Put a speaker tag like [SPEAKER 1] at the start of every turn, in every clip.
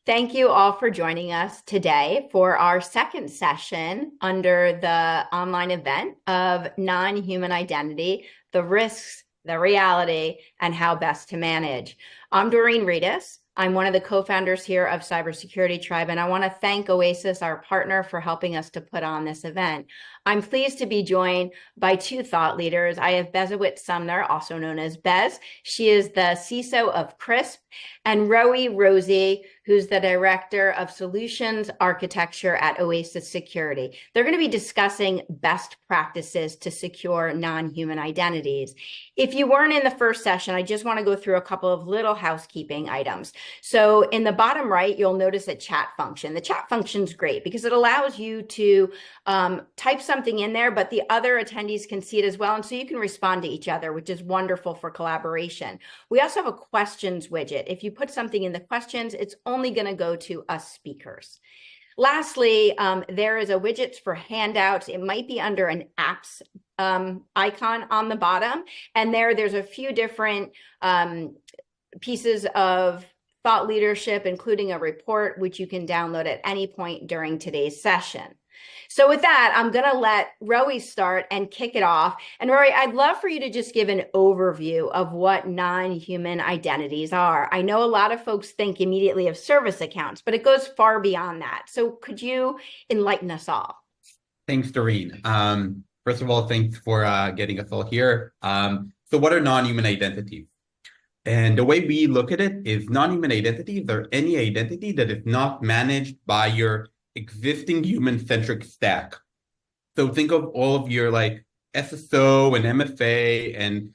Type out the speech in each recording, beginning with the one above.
[SPEAKER 1] Thank you all for joining us today for our second session under the online event of non-human identity, the risks, the reality, and how best to manage. I'm Doreen Rettas. I'm one of the co-founders here of Cybersecurity Tribe, and I want to thank Oasis, our partner, for helping us to put on this event. I'm pleased to be joined by two thought leaders. I have Bezawit Sumner, also known as Bez. She is the CISO of CRISP, and Roey Rozi, who's the Director of Solutions Architecture at Oasis Security. They're going to be discussing best practices to secure non-human identities. If you weren't in the first session, I just want to go through a couple of little housekeeping items. So in the bottom right, you'll notice a chat function. The chat function's great because it allows you to type something in there, but the other attendees can see it as well. And so you can respond to each other, which is wonderful for collaboration. We also have a questions widget. If you put something in the questions, it's only going to go to us speakers. Lastly, there is a widget for handouts. It might be under an apps icon on the bottom. And there's a few different pieces of thought leadership, including a report, which you can download at any point during today's session. So with that, I'm going to let Roey start and kick it off. And Roey, I'd love for you to just give an overview of what non-human identities are. I know a lot of folks think immediately of service accounts, but it goes far beyond that. So could you enlighten us all?
[SPEAKER 2] Thanks, Doreen. First of all, thanks for getting us all here. So what are non-human identities? And the way we look at it is non-human identities are any identity that is not managed by your existing human-centric stack. So think of all of your SSO and MFA, and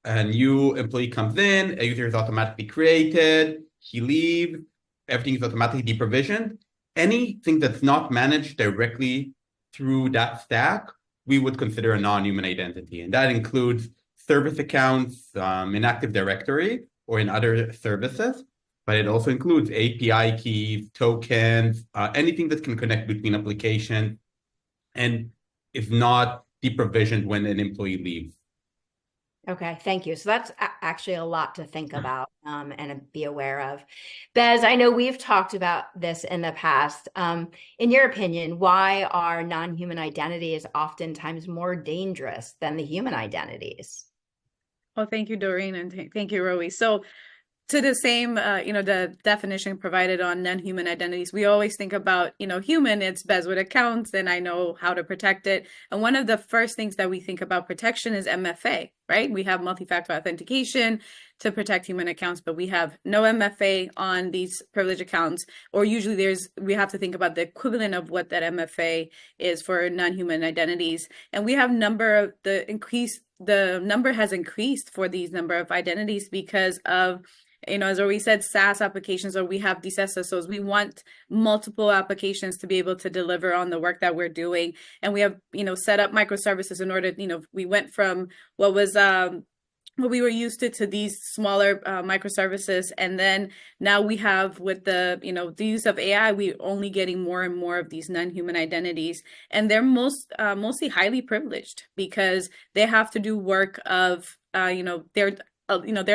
[SPEAKER 2] a new employee comes in, a user is automatically created, he leaves, everything is automatically deprovisioned. Anything that's not managed directly through that stack, we would consider a non-human identity. And that includes service accounts in Active Directory or in other services. But it also includes API keys, tokens, anything that can connect between applications and is not deprovisioned when an employee leaves.
[SPEAKER 1] Okay, thank you. So that's actually a lot to think about and be aware of. Bez, I know we've talked about this in the past. In your opinion, why are non-human identities oftentimes more dangerous than the human identities?
[SPEAKER 3] Well, thank you, Doreen, and thank you, Roey. So to the same, the definition provided on non-human identities, we always think about, human, it's Bezawit accounts, and I know how to protect it. And one of the first things that we think about protection is MFA, right? We have multi-factor authentication to protect human accounts, but we have no MFA on these privileged accounts, or usually we have to think about the equivalent of what that MFA is for non-human identities. And we have the number has increased for these number of identities because of, as Roey said, SaaS applications, or we have these SSOs. We want multiple applications to be able to deliver on the work that we're doing. And we have, set up microservices in order, we went from what we were used to these smaller microservices. And then now we have, with the use of AI, we're only getting more and more of these non-human identities. And they're mostly highly privileged because they have to do work of, they're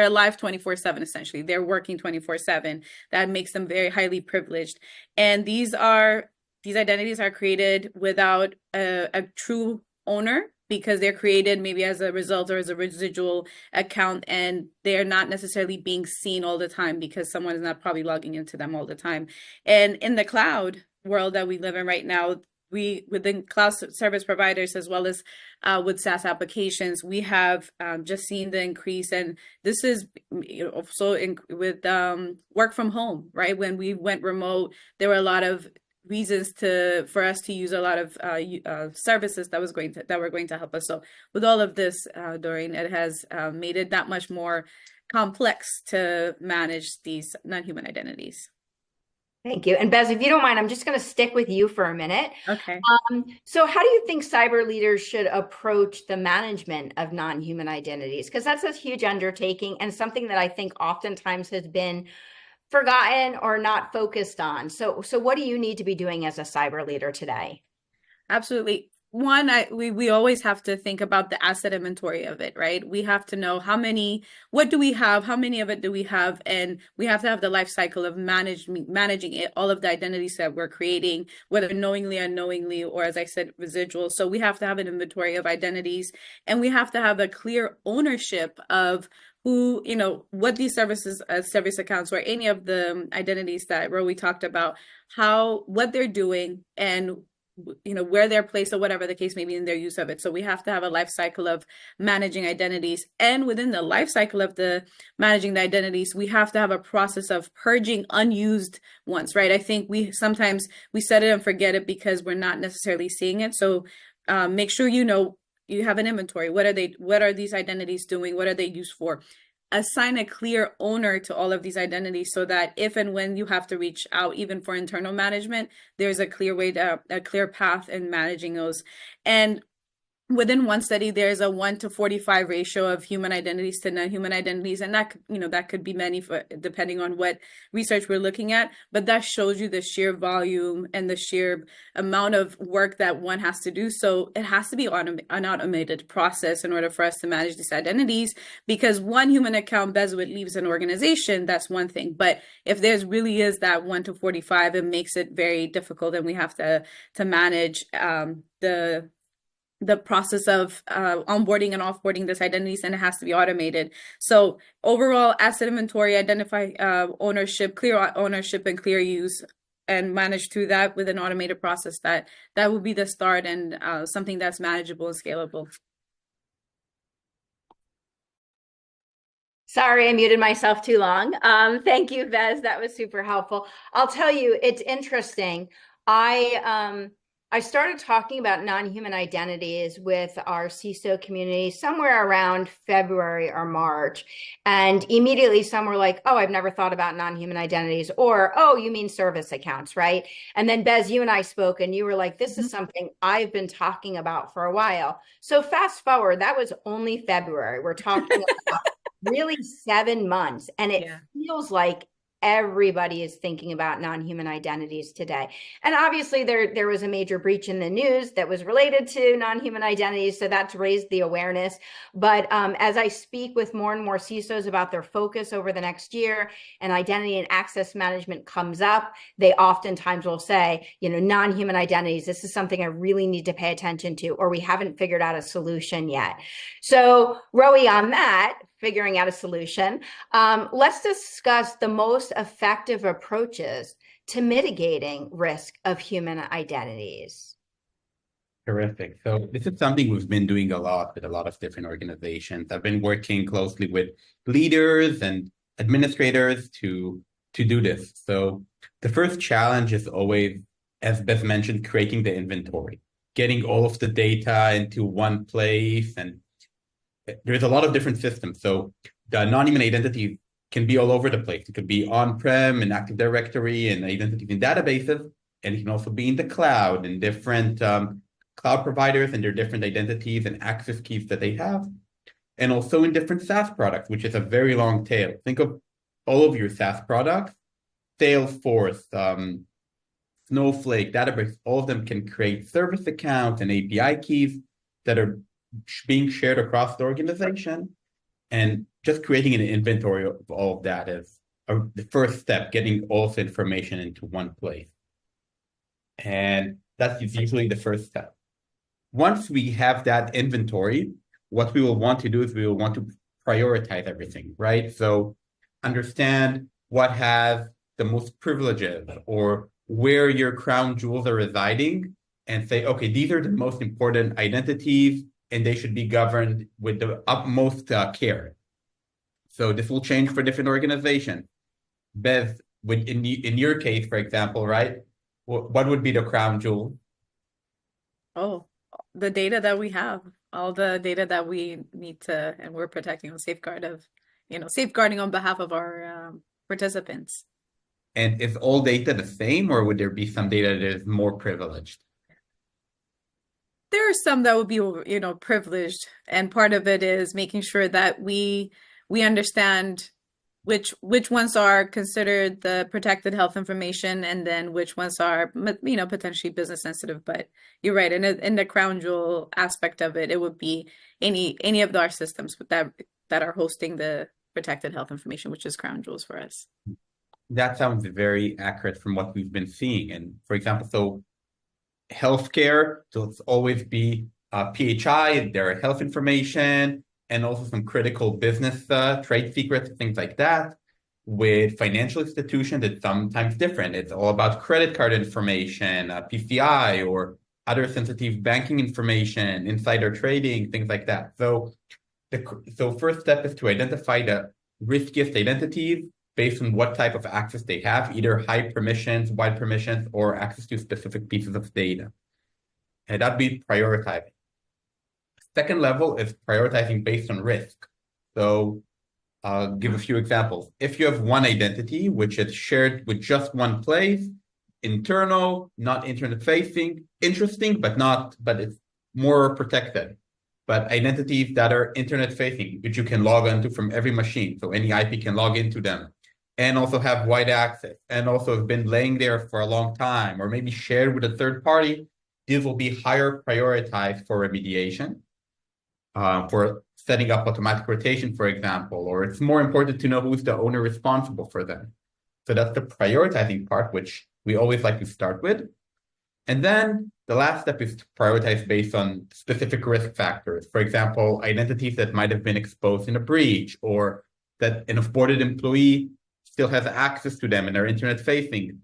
[SPEAKER 3] alive 24/7, essentially. They're working 24/7. That makes them very highly privileged. And these identities are created without a true owner, because they're created maybe as a result or as a residual account, and they're not necessarily being seen all the time because someone is not probably logging into them all the time. And in the cloud world that we live in right now, within cloud service providers, as well as with SaaS applications, we have just seen the increase. And this is also with work from home, right? When we went remote, there were a lot of reasons for us to use a lot of services that were going to help us. So with all of this, Doreen, it has made it that much more complex to manage these non-human identities.
[SPEAKER 1] Thank you. And Bez, if you don't mind, I'm just going to stick with you for a minute.
[SPEAKER 3] Okay.
[SPEAKER 1] So how do you think cyber leaders should approach the management of non-human identities? Because that's a huge undertaking and something that I think oftentimes has been forgotten or not focused on. So what do you need to be doing as a cyber leader today?
[SPEAKER 3] Absolutely. one, we always have to think about the asset inventory of it, right? We have to know what do we have, how many of it do we have, and we have to have the life cycle of managing it, all of the identities that we're creating, whether knowingly, unknowingly, or as I said, residual. So we have to have an inventory of identities, and we have to have a clear ownership of who, what these services, service accounts, or any of the identities that Roey talked about, what they're doing, and where they're placed, or whatever the case may be in their use of it. So we have to have a life cycle of managing identities, and within the life cycle of the managing the identities, we have to have a process of purging unused ones, right? I think sometimes we set it and forget it because we're not necessarily seeing it. So make sure you have an inventory. What are these identities doing? What are they used for? Assign a clear owner to all of these identities so that if and when you have to reach out, even for internal management, there's a clear path in managing those. And within one study, there's a 1-to-45 ratio of human identities to non-human identities, and that could be many depending on what research we're looking at. But that shows you the sheer volume and the sheer amount of work that one has to do. So it has to be an automated process in order for us to manage these identities. Because one human account Bezawit leaves an organization, that's one thing. But if there's really is that 1-to-45, it makes it very difficult, and we have to manage the process of onboarding and offboarding this identities, and it has to be automated. So overall, asset inventory, identify ownership, clear ownership and clear use, and manage through that with an automated process. That would be the start, and something that's manageable and scalable.
[SPEAKER 1] Sorry, I muted myself too long. Thank you, Bez. That was super helpful. I'll tell you, it's interesting. I started talking about non-human identities with our CISO community somewhere around February or March. And immediately some were like, oh, I've never thought about non-human identities, or, oh, you mean service accounts, right? And then Bez, you and I spoke, and you were like, this is something I've been talking about for a while. So fast forward, that was only February. We're talking about really 7 months. And it feels like everybody is thinking about non-human identities today. And obviously there was a major breach in the news that was related to non-human identities. So that's raised the awareness. But as I speak with more and more CISOs about their focus over the next year, and identity and access management comes up, they oftentimes will say, non-human identities, this is something I really need to pay attention to, or we haven't figured out a solution yet. So Roey, on that, figuring out a solution, let's discuss the most effective approaches to mitigating risk of human identities.
[SPEAKER 2] Terrific. So this is something we've been doing a lot with a lot of different organizations. I've been working closely with leaders and administrators to do this. So the first challenge is always, as Beth mentioned, creating the inventory, getting all of the data into one place. And there's a lot of different systems. So the non-human identity can be all over the place. It could be on-prem and Active Directory and identities in databases, and it can also be in the cloud and different cloud providers and their different identities and access keys that they have, and also in different SaaS products, which is a very long tail. Think of all of your SaaS products, Salesforce, Snowflake, Databricks, all of them can create service accounts and API keys that are being shared across the organization. And just creating an inventory of all of that is the first step, getting all the information into one place. And that's usually the first step. Once we have that inventory, what we will want to do is we will want to prioritize everything, right? So understand what has the most privileges or where your crown jewels are residing, and say, okay, these are the most important identities, and they should be governed with the utmost care. So this will change for different organizations. Bev, in your case, for example, right? What would be the crown jewel?
[SPEAKER 3] Oh, the data that we have, all the data that we need to, and we're protecting on safeguarding on behalf of our participants.
[SPEAKER 2] And is all data the same, or would there be some data that is more privileged?
[SPEAKER 3] There are some that would be, privileged, and part of it is making sure that we understand which ones are considered the protected health information, and then which ones are, potentially business sensitive. But you're right, in the crown jewel aspect of it, it would be any of our systems that are hosting the protected health information, which is crown jewels for us.
[SPEAKER 2] That sounds very accurate from what we've been seeing. And for example, so healthcare, so it's always be PHI, their health information, and also some critical business trade secrets, things like that. With financial institutions, it's sometimes different. It's all about credit card information, PCI, or other sensitive banking information, insider trading, things like that. So first step is to identify the riskiest identities based on what type of access they have, either high permissions, wide permissions, or access to specific pieces of data. And that'd be prioritizing. Second level is prioritizing based on risk. So I'll give a few examples. If you have one identity, which is shared with just one place, internal, not internet facing, interesting, but it's more protected. But identities that are internet facing, which you can log onto from every machine. So any IP can log into them and also have wide access and also have been laying there for a long time, or maybe shared with a third party, these will be higher prioritized for remediation. For setting up automatic rotation, for example, or it's more important to know who's the owner responsible for them. So that's the prioritizing part, which we always like to start with. And then the last step is to prioritize based on specific risk factors. For example, identities that might have been exposed in a breach, or that an offboarded employee still has access to them and are internet facing.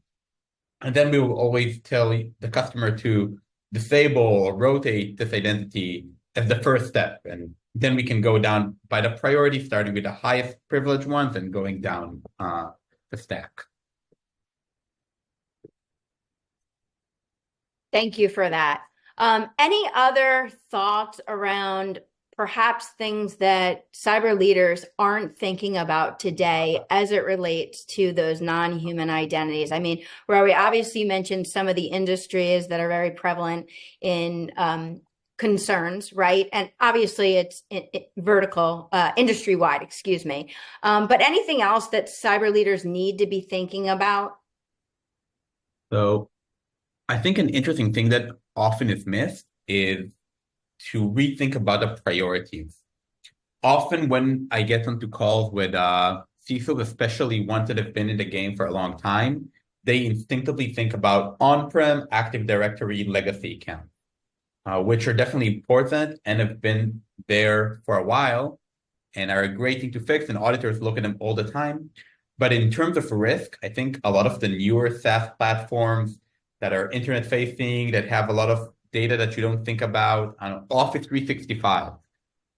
[SPEAKER 2] And then we will always tell the customer to disable or rotate this identity as the first step. And then we can go down by the priority, starting with the highest privilege ones and going down the stack.
[SPEAKER 1] Thank you for that. Any other thoughts around perhaps things that cyber leaders aren't thinking about today as it relates to those non-human identities? I mean, Roey, obviously you mentioned some of the industries that are very prevalent in concerns, right? And obviously it's vertical, industry-wide, excuse me. But anything else that cyber leaders need to be thinking about?
[SPEAKER 2] So I think an interesting thing that often is missed is to rethink about the priorities. Often when I get onto calls with CISOs, especially ones that have been in the game for a long time, they instinctively think about on-prem Active Directory legacy accounts. Which are definitely important and have been there for a while and are a great thing to fix, and auditors look at them all the time. But in terms of risk, I think a lot of the newer SaaS platforms that are internet facing, that have a lot of data that you don't think about, Office 365,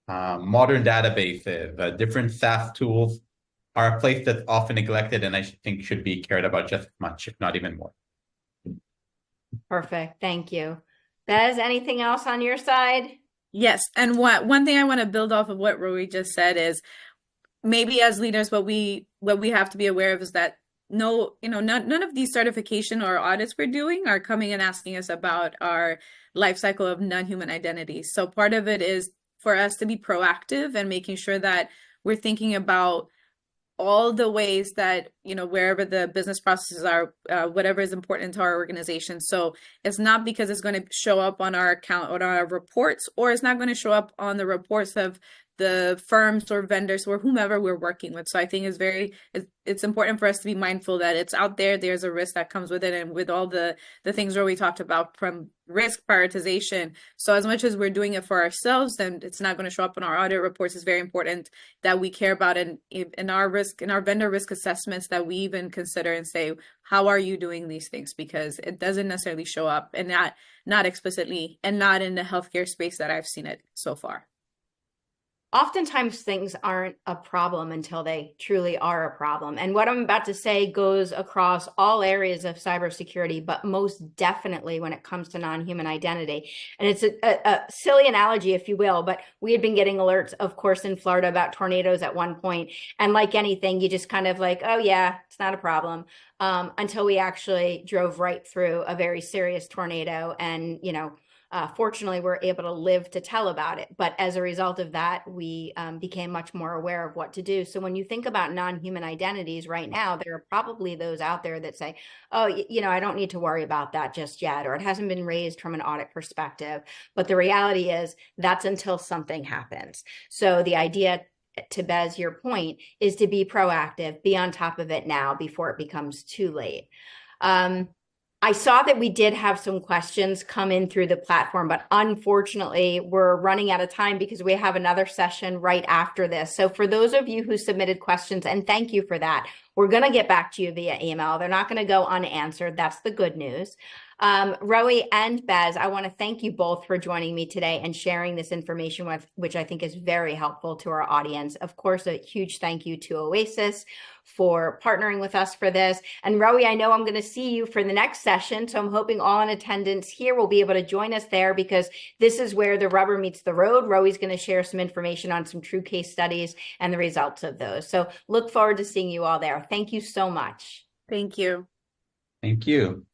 [SPEAKER 2] modern databases, different SaaS tools are a place that's often neglected and I think should be cared about just as much, if not even more.
[SPEAKER 1] Perfect. Thank you. Bez, anything else on your side?
[SPEAKER 3] Yes, and one thing I want to build off of what Roey just said is maybe as leaders, what we have to be aware of is that none of these certification or audits we're doing are coming and asking us about our life cycle of non-human identities. So part of it is for us to be proactive and making sure that we're thinking about all the ways that, wherever the business processes are, whatever is important to our organization. So it's not because it's going to show up on our account or on our reports, or it's not going to show up on the reports of the firms or vendors or whomever we're working with. So I think it's important for us to be mindful that it's out there. There's a risk that comes with it. And with all the things where we talked about from risk prioritization. So as much as we're doing it for ourselves, then it's not going to show up in our audit reports. It's very important that we care about it in our vendor risk assessments, that we even consider and say, how are you doing these things? Because it doesn't necessarily show up, and not explicitly, and not in the healthcare space that I've seen it so far.
[SPEAKER 1] Oftentimes things aren't a problem until they truly are a problem. And what I'm about to say goes across all areas of cybersecurity, but most definitely when it comes to non-human identity. And it's a silly analogy, if you will, but we had been getting alerts, of course, in Florida about tornadoes at one point. And like anything, you just kind of like, oh yeah, it's not a problem. Until we actually drove right through a very serious tornado and, Fortunately, we're able to live to tell about it. But as a result of that, we became much more aware of what to do. So when you think about non-human identities right now, there are probably those out there that say, oh, I don't need to worry about that just yet, or it hasn't been raised from an audit perspective. But the reality is that's until something happens. So the idea, to Bez, your point, is to be proactive, be on top of it now before it becomes too late. I saw that we did have some questions come in through the platform, but unfortunately, we're running out of time because we have another session right after this. So for those of you who submitted questions, and thank you for that, we're going to get back to you via email. They're not going to go unanswered. That's the good news. Roey and Bez, I want to thank you both for joining me today and sharing this information, which I think is very helpful to our audience. Of course, a huge thank you to Oasis for partnering with us for this. And Roey, I know I'm going to see you for the next session, so I'm hoping all in attendance here will be able to join us there, because this is where the rubber meets the road. Roey's going to share some information on some true case studies and the results of those. So look forward to seeing you all there. Thank you so much.
[SPEAKER 3] Thank you.
[SPEAKER 2] Thank you.